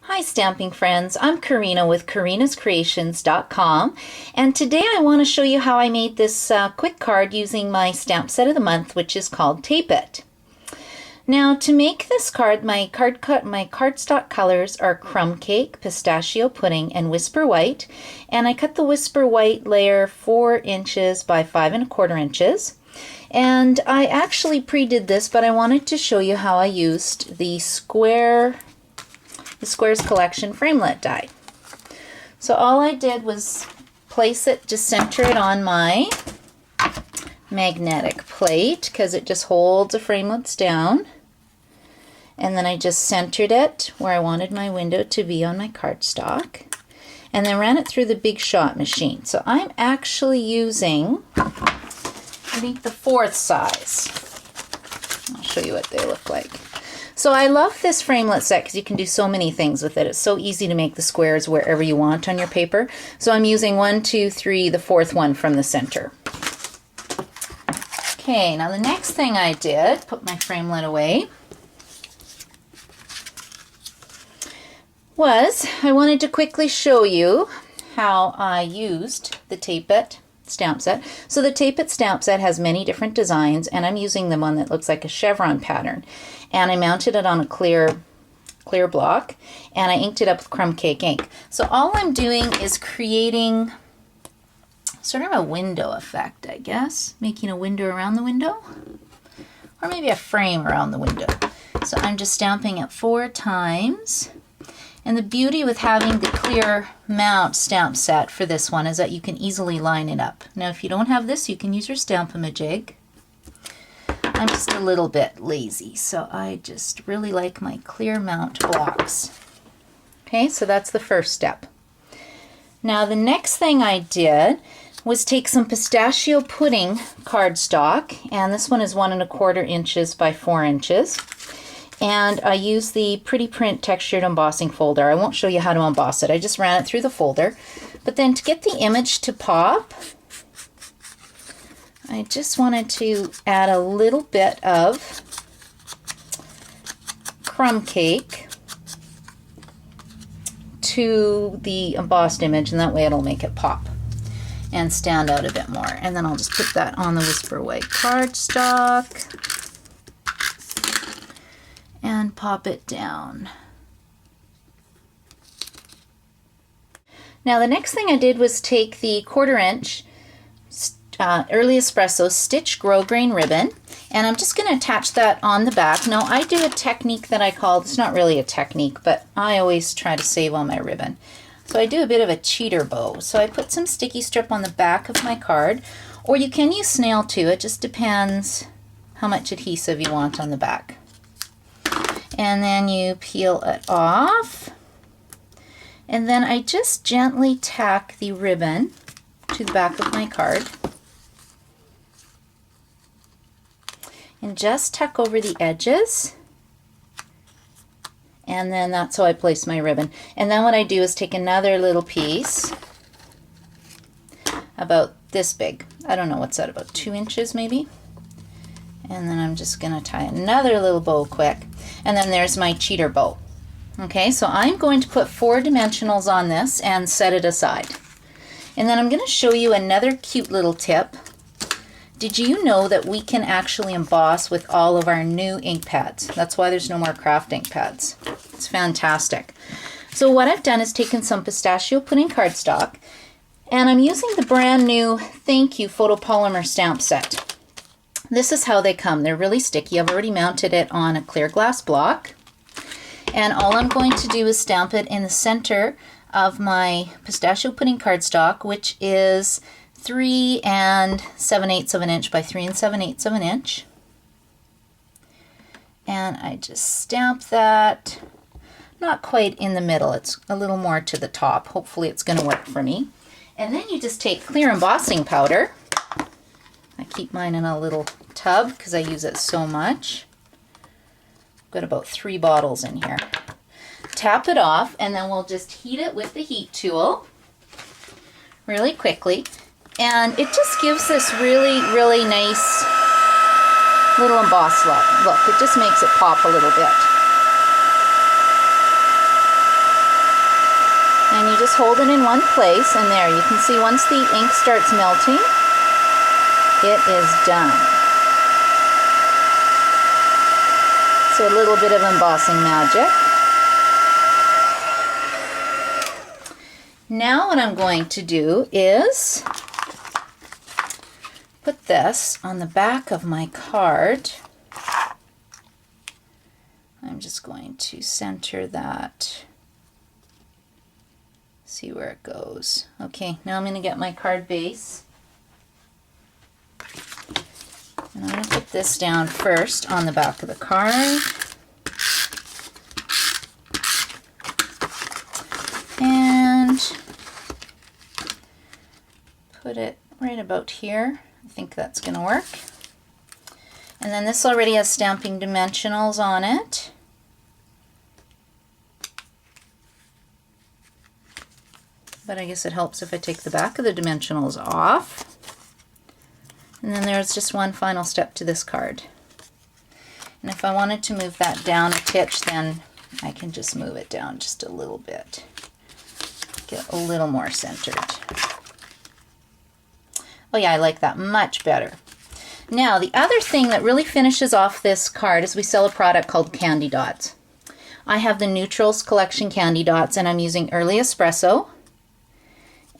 Hi stamping friends, I'm Karina with karinascreations.com, and today I want to show you how I made this quick card using my stamp set of the month, which is called Tape It. Now to make this card, my cardstock colors are Crumb Cake, Pistachio Pudding, and Whisper White, and I cut the Whisper White layer 4 inches by 5 1/4 inches. And I actually pre-did this, but I wanted to show you how I used the Squares Collection framelit die. So all I did was place it, just center it on my magnetic plate because it just holds the framelits down. And then I just centered it where I wanted my window to be on my cardstock. And then ran it through the Big Shot machine. So I'm actually using, I think, the 4th size. I'll show you what they look like. So I love this framelit set because you can do so many things with it. It's so easy to make the squares wherever you want on your paper. So I'm using 1, 2, 3, the 4th one from the center. Okay, now the next thing I did, put my framelit away, was I wanted to quickly show you how I used the Tape It stamp set. So the Tape It stamp set has many different designs, and I'm using the one that looks like a chevron pattern. And I mounted it on a clear block, and I inked it up with Crumb Cake ink. So all I'm doing is creating sort of a window effect, I guess. Making a window around the window, or maybe a frame around the window. So I'm just stamping it 4 times. And the beauty with having the clear mount stamp set for this one is that you can easily line it up. Now if you don't have this, you can use your Stampin'-A-Jig. I'm just a little bit lazy, so I just really like my clear mount blocks. Okay, so that's the first step. Now the next thing I did was take some Pistachio Pudding cardstock, and this one is 1 1/4 inches by 4 inches. And I use the Pretty Print textured embossing folder. I won't show you how to emboss it. I just ran it through the folder. But then to get the image to pop, I just wanted to add a little bit of Crumb Cake to the embossed image, and that way it'll make it pop and stand out a bit more. And then I'll just put that on the Whisper White cardstock and pop it down. Now the next thing I did was take the 1/4 inch Early Espresso Stitch Grosgrain ribbon, and I'm just going to attach that on the back. Now I do a technique that I call, it's not really a technique, but I always try to save on my ribbon. So I do a bit of a cheater bow. So I put some sticky strip on the back of my card, or you can use snail too, it just depends how much adhesive you want on the back. And then you peel it off, and then I just gently tack the ribbon to the back of my card and just tuck over the edges, and then that's how I place my ribbon. And then what I do is take another little piece about this big, I don't know what's that, about 2 inches maybe, and then I'm just going to tie another little bow quick. And then there's my cheater bow. Okay, so I'm going to put 4 dimensionals on this and set it aside. And then I'm going to show you another cute little tip. Did you know that we can actually emboss with all of our new ink pads? That's why there's no more craft ink pads. It's fantastic. So what I've done is taken some Pistachio Pudding cardstock, and I'm using the brand new Thank You photopolymer stamp set. This is how they come. They're really sticky. I've already mounted it on a clear glass block. And all I'm going to do is stamp it in the center of my Pistachio Pudding cardstock, which is 3 7/8 of an inch by 3 7/8 of an inch. And I just stamp that, not quite in the middle. It's a little more to the top. Hopefully it's going to work for me. And then you just take clear embossing powder. I keep mine in a little tub because I use it so much. I've got about 3 bottles in here. Tap it off, and then we'll just heat it with the heat tool really quickly. And it just gives this really, really nice little emboss look. Look, it just makes it pop a little bit. you just hold it in one place, and there, you can see once the ink starts melting, it is done. So a little bit of embossing magic. Now what I'm going to do is put this on the back of my card. I'm just going to center that. See where it goes. Okay, now I'm going to get my card base. And I'm going to put this down first on the back of the card. And put it right about here. I think that's going to work. And then this already has stamping dimensionals on it. But I guess it helps if I take the back of the dimensionals off. And then there's just one final step to this card. And if I wanted to move that down a titch, then I can just move it down just a little bit. Get a little more centered. Oh yeah, I like that much better. Now, the other thing that really finishes off this card is we sell a product called Candy Dots. I have the Neutrals Collection Candy Dots, and I'm using Early Espresso.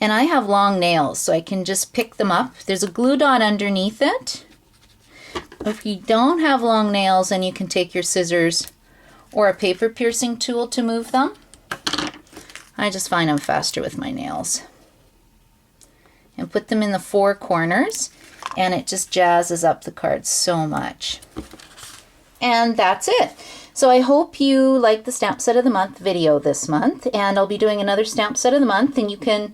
And I have long nails, so I can just pick them up. There's a glue dot underneath it. If you don't have long nails, then you can take your scissors or a paper piercing tool to move them. I just find I'm faster with my nails. And put them in the four corners, and it just jazzes up the card so much. And that's it. So I hope you like the Stamp Set of the Month video this month, and I'll be doing another Stamp Set of the Month, and you can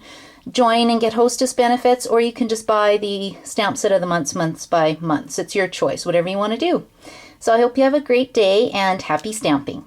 join and get hostess benefits, or you can just buy the Stamp Set of the months by months. It's your choice, whatever you want to do. So I hope you have a great day and happy stamping.